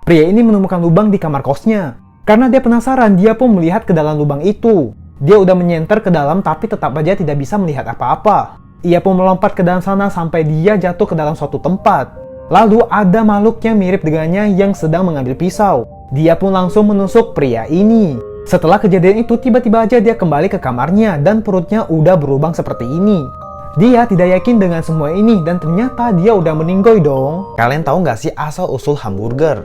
Pria ini menemukan lubang di kamar kosnya. Karena dia penasaran, dia pun melihat ke dalam lubang itu. Dia udah menyenter ke dalam tapi tetap aja tidak bisa melihat apa-apa. Ia pun melompat ke dalam sana sampai dia jatuh ke dalam suatu tempat. Lalu ada makhluk yang mirip dengannya yang sedang mengambil pisau. Dia pun langsung menusuk pria ini. Setelah kejadian itu, tiba-tiba aja dia kembali ke kamarnya dan perutnya udah berlubang seperti ini. Dia tidak yakin dengan semua ini dan ternyata dia udah meninggoy dong. Kalian tahu nggak sih asal-usul hamburger?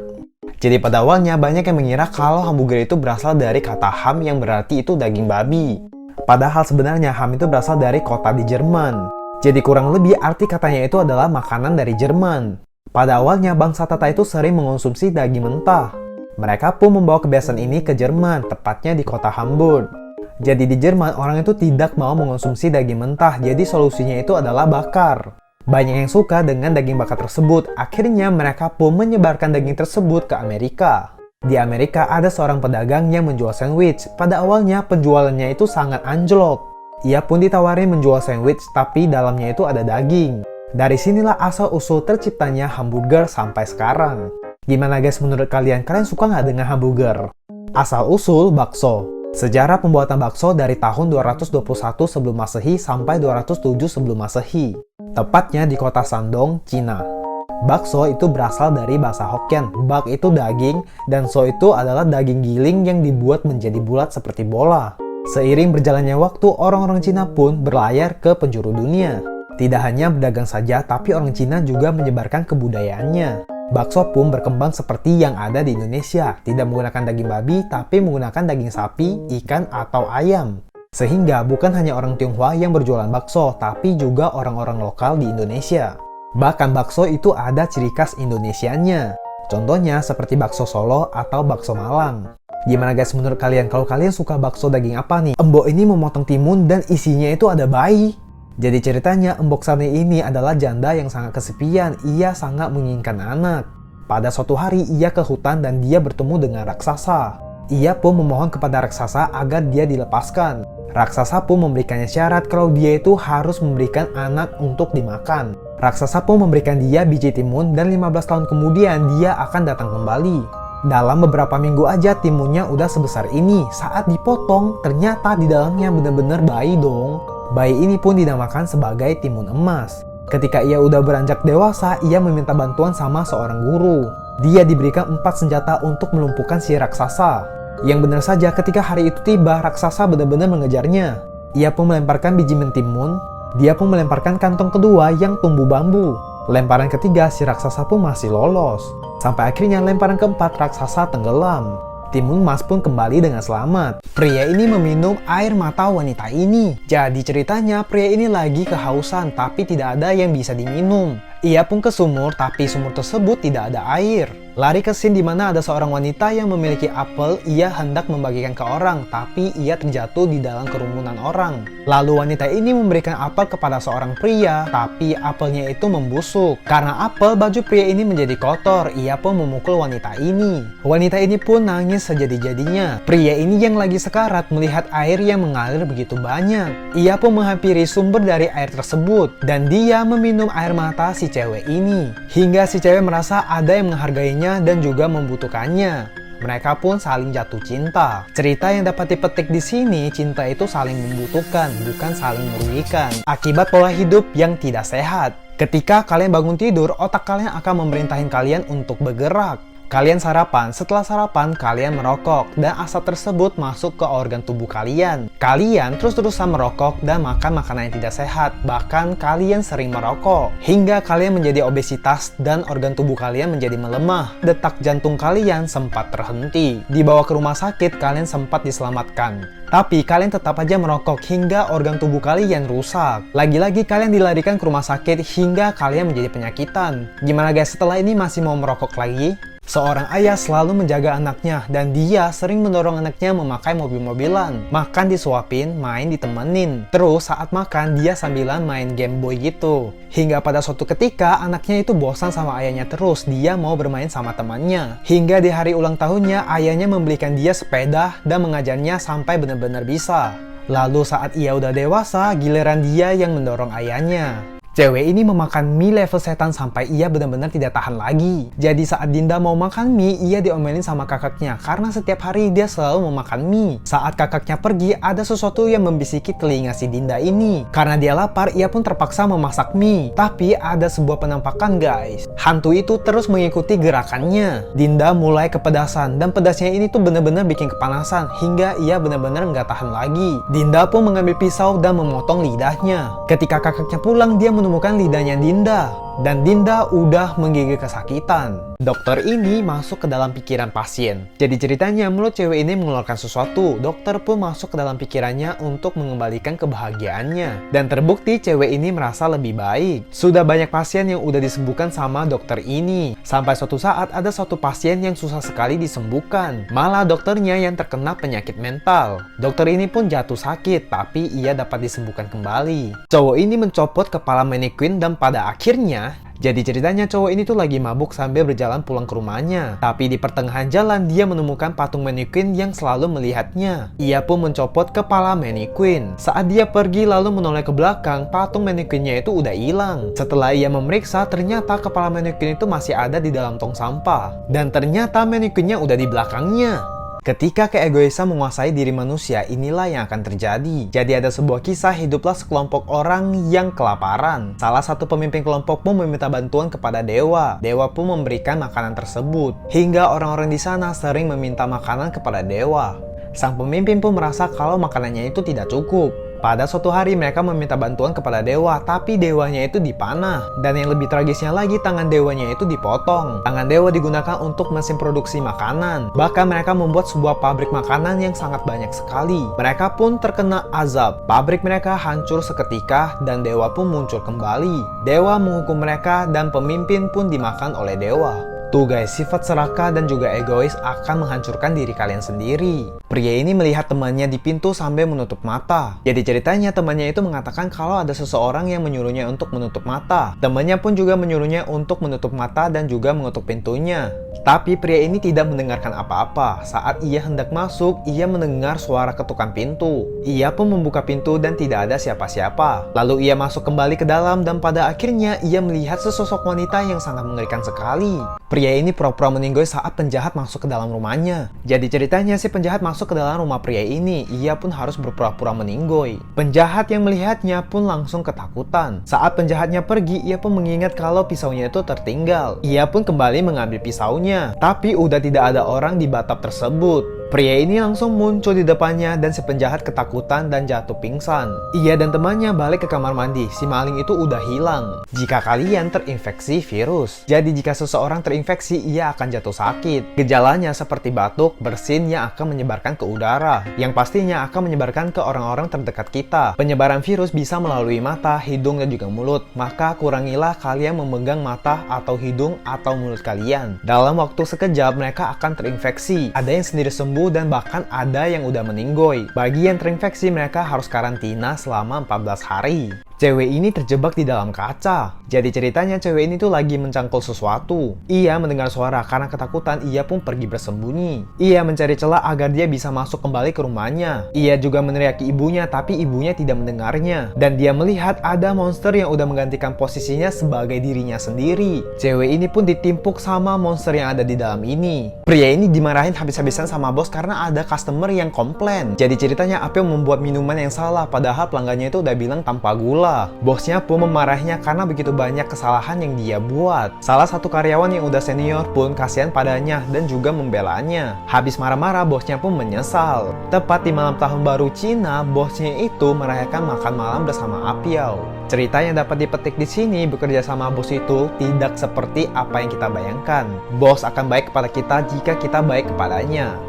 Jadi pada awalnya banyak yang mengira kalau hamburger itu berasal dari kata ham yang berarti itu daging babi. Padahal sebenarnya ham itu berasal dari kota di Jerman. Jadi kurang lebih arti katanya itu adalah makanan dari Jerman. Pada awalnya bangsa Tatar itu sering mengonsumsi daging mentah. Mereka pun membawa kebiasaan ini ke Jerman, tepatnya di kota Hamburg. Jadi di Jerman orang itu tidak mau mengonsumsi daging mentah, jadi solusinya itu adalah bakar. Banyak yang suka dengan daging bakar tersebut, akhirnya mereka pun menyebarkan daging tersebut ke Amerika. Di Amerika ada seorang pedagang yang menjual sandwich. Pada awalnya penjualannya itu sangat anjlok. Ia pun ditawari menjual sandwich tapi dalamnya itu ada daging. Dari sinilah asal-usul terciptanya hamburger sampai sekarang. Gimana guys menurut kalian? Kalian suka nggak dengan hamburger? Asal-usul bakso. Sejarah pembuatan bakso dari tahun 221 sebelum Masehi sampai 207 sebelum Masehi. Tepatnya di kota Shandong, Cina. Bakso itu berasal dari bahasa Hokkien. Bak itu daging, dan so itu adalah daging giling yang dibuat menjadi bulat seperti bola. Seiring berjalannya waktu, orang-orang Cina pun berlayar ke penjuru dunia. Tidak hanya berdagang saja, tapi orang Cina juga menyebarkan kebudayaannya. Bakso pun berkembang seperti yang ada di Indonesia, tidak menggunakan daging babi, tapi menggunakan daging sapi, ikan, atau ayam. Sehingga bukan hanya orang Tionghoa yang berjualan bakso, tapi juga orang-orang lokal di Indonesia. Bahkan bakso itu ada ciri khas Indonesianya. Contohnya seperti bakso Solo atau bakso Malang. Gimana guys menurut kalian? Kalau kalian suka bakso daging apa nih? Embok ini memotong timun dan isinya itu ada bayi. Jadi ceritanya Embok Sani ini adalah janda yang sangat kesepian. Ia sangat menginginkan anak. Pada suatu hari ia ke hutan dan dia bertemu dengan raksasa. Ia pun memohon kepada raksasa agar dia dilepaskan. Raksasa pun memberikannya syarat kalau dia itu harus memberikan anak untuk dimakan. Raksasa pun memberikan dia biji timun dan 15 tahun kemudian dia akan datang kembali. Dalam beberapa minggu aja timunnya udah sebesar ini. Saat dipotong ternyata di dalamnya benar-benar bayi dong. Bayi ini pun dinamakan sebagai timun emas. Ketika ia udah beranjak dewasa, ia meminta bantuan sama seorang guru. Dia diberikan 4 senjata untuk melumpuhkan si raksasa. Yang benar saja ketika hari itu tiba, raksasa benar-benar mengejarnya. Ia pun melemparkan biji mentimun. Dia pun melemparkan kantong kedua yang tumbuh bambu. Lemparan ketiga si raksasa pun masih lolos. Sampai akhirnya lemparan keempat raksasa tenggelam. Timun emas pun kembali dengan selamat. Pria ini meminum air mata wanita ini. Jadi ceritanya pria ini lagi kehausan tapi tidak ada yang bisa diminum. Ia pun ke sumur tapi sumur tersebut tidak ada air. Lari ke scene di mana ada seorang wanita yang memiliki apel. Ia hendak membagikan ke orang tapi ia terjatuh di dalam kerumunan orang. Lalu wanita ini memberikan apel kepada seorang pria tapi apelnya itu membusuk. Karena apel baju pria ini menjadi kotor. Ia pun memukul wanita ini. Wanita ini pun nangis sejadi-jadinya. Pria ini yang lagi sekarat melihat air yang mengalir begitu banyak. Ia pun menghampiri sumber dari air tersebut dan dia meminum air mata si cewek ini. Hingga si cewek merasa ada yang menghargainya dan juga membutuhkannya. Mereka pun saling jatuh cinta. Cerita yang dapat dipetik di sini, cinta itu saling membutuhkan, bukan saling merugikan. Akibat pola hidup yang tidak sehat. Ketika kalian bangun tidur, otak kalian akan memerintahkan kalian untuk bergerak. Kalian sarapan, setelah sarapan kalian merokok dan asap tersebut masuk ke organ tubuh kalian. Kalian terus-terusan merokok dan makan makanan yang tidak sehat, bahkan kalian sering merokok. Hingga kalian menjadi obesitas dan organ tubuh kalian menjadi melemah. Detak jantung kalian sempat terhenti. Dibawa ke rumah sakit, kalian sempat diselamatkan. Tapi kalian tetap aja merokok hingga organ tubuh kalian rusak. Lagi-lagi kalian dilarikan ke rumah sakit hingga kalian menjadi penyakitan. Gimana guys, setelah ini masih mau merokok lagi? Seorang ayah selalu menjaga anaknya dan dia sering mendorong anaknya memakai mobil-mobilan. Makan disuapin, main ditemenin. Terus saat makan dia sambilan main Game Boy gitu. Hingga pada suatu ketika anaknya itu bosan sama ayahnya terus, dia mau bermain sama temannya. Hingga di hari ulang tahunnya ayahnya membelikan dia sepeda dan mengajarnya sampai benar-benar bisa. Lalu saat ia udah dewasa, giliran dia yang mendorong ayahnya. Cewek ini memakan mie level setan sampai ia benar-benar tidak tahan lagi. Jadi saat Dinda mau makan mie, ia diomelin sama kakaknya karena setiap hari dia selalu memakan mie. Saat kakaknya pergi, ada sesuatu yang membisiki telinga si Dinda ini. Karena dia lapar, ia pun terpaksa memasak mie. Tapi ada sebuah penampakan guys. Hantu itu terus mengikuti gerakannya. Dinda mulai kepedasan dan pedasnya ini tuh benar-benar bikin kepanasan hingga ia benar-benar nggak tahan lagi. Dinda pun mengambil pisau dan memotong lidahnya. Ketika kakaknya pulang, dia menemukan lidahnya Dinda. Dan Dinda udah menggigil kesakitan. Dokter ini masuk ke dalam pikiran pasien. Jadi ceritanya mulut cewek ini mengeluarkan sesuatu. Dokter pun masuk ke dalam pikirannya untuk mengembalikan kebahagiaannya. Dan terbukti cewek ini merasa lebih baik. Sudah banyak pasien yang udah disembuhkan sama dokter ini. Sampai suatu saat ada suatu pasien yang susah sekali disembuhkan. Malah dokternya yang terkena penyakit mental. Dokter ini pun jatuh sakit, tapi ia dapat disembuhkan kembali. Cowok ini mencopot kepala mannequin dan pada akhirnya jadi ceritanya cowok ini tuh lagi mabuk sambil berjalan pulang ke rumahnya. Tapi di pertengahan jalan dia menemukan patung mannequin yang selalu melihatnya. Ia pun mencopot kepala mannequin. Saat dia pergi lalu menoleh ke belakang, patung mannequinnya itu udah hilang. Setelah ia memeriksa, ternyata kepala mannequin itu masih ada di dalam tong sampah. Dan ternyata mannequinnya udah di belakangnya. Ketika keegoisan menguasai diri manusia, inilah yang akan terjadi. Jadi ada sebuah kisah, hiduplah sekelompok orang yang kelaparan. Salah satu pemimpin kelompok pun meminta bantuan kepada dewa. Dewa pun memberikan makanan tersebut. Hingga orang-orang di sana sering meminta makanan kepada dewa. Sang pemimpin pun merasa kalau makanannya itu tidak cukup. Pada suatu hari mereka meminta bantuan kepada dewa, tapi dewanya itu dipanah. Dan yang lebih tragisnya lagi, tangan dewanya itu dipotong. Tangan dewa digunakan untuk mesin produksi makanan. Bahkan mereka membuat sebuah pabrik makanan yang sangat banyak sekali. Mereka pun terkena azab. Pabrik mereka hancur seketika dan dewa pun muncul kembali. Dewa menghukum mereka dan pemimpin pun dimakan oleh dewa. Tuh guys, sifat serakah dan juga egois akan menghancurkan diri kalian sendiri. Pria ini melihat temannya di pintu sambil menutup mata. Jadi ceritanya temannya itu mengatakan kalau ada seseorang yang menyuruhnya untuk menutup mata. Temannya pun juga menyuruhnya untuk menutup mata dan juga mengetuk pintunya. Tapi pria ini tidak mendengarkan apa-apa. Saat ia hendak masuk, ia mendengar suara ketukan pintu. Ia pun membuka pintu dan tidak ada siapa-siapa. Lalu ia masuk kembali ke dalam dan pada akhirnya ia melihat sesosok wanita yang sangat mengerikan sekali. Pria ini pura-pura meninggoy saat penjahat masuk ke dalam rumahnya. Jadi ceritanya si penjahat masuk ke dalam rumah pria ini, ia pun harus berpura-pura meninggoy. Penjahat yang melihatnya pun langsung ketakutan. Saat penjahatnya pergi, ia pun mengingat kalau pisaunya itu tertinggal. Ia pun kembali mengambil pisaunya, tapi udah tidak ada orang di batap tersebut. Pria ini langsung muncul di depannya dan si penjahat ketakutan dan jatuh pingsan. Ia dan temannya balik ke kamar mandi, si maling itu udah hilang. Jika kalian terinfeksi virus, jadi jika seseorang terinfeksi, ia akan jatuh sakit. Gejalanya seperti batuk, bersin yang akan menyebarkan ke udara, yang pastinya akan menyebarkan ke orang-orang terdekat kita. Penyebaran virus bisa melalui mata, hidung, dan juga mulut. Maka kurangilah kalian memegang mata atau hidung atau mulut kalian. Dalam waktu sekejap mereka akan terinfeksi. Ada yang sendiri sembuh dan bahkan ada yang udah meninggoy. Bagi yang terinfeksi mereka harus karantina selama 14 hari. Cewek ini terjebak di dalam kaca. Jadi ceritanya cewek ini tuh lagi mencangkul sesuatu. Ia mendengar suara, karena ketakutan ia pun pergi bersembunyi. Ia mencari celah agar dia bisa masuk kembali ke rumahnya. Ia juga meneriaki ibunya, tapi ibunya tidak mendengarnya. Dan dia melihat ada monster yang udah menggantikan posisinya sebagai dirinya sendiri. Cewek ini pun ditimpuk sama monster yang ada di dalam ini. Pria ini dimarahin habis-habisan sama bos karena ada customer yang komplain. Jadi ceritanya apa yang membuat minuman yang salah, padahal pelanggannya itu udah bilang tanpa gula. Bosnya pun memarahinya karena begitu banyak kesalahan yang dia buat. Salah satu karyawan yang udah senior pun kasihan padanya dan juga membelanya. Habis marah-marah, bosnya pun menyesal. Tepat di malam tahun baru Cina, bosnya itu merayakan makan malam bersama Apiao. Cerita yang dapat dipetik di sini, bekerja sama bos itu tidak seperti apa yang kita bayangkan. Bos akan baik kepada kita jika kita baik kepadanya.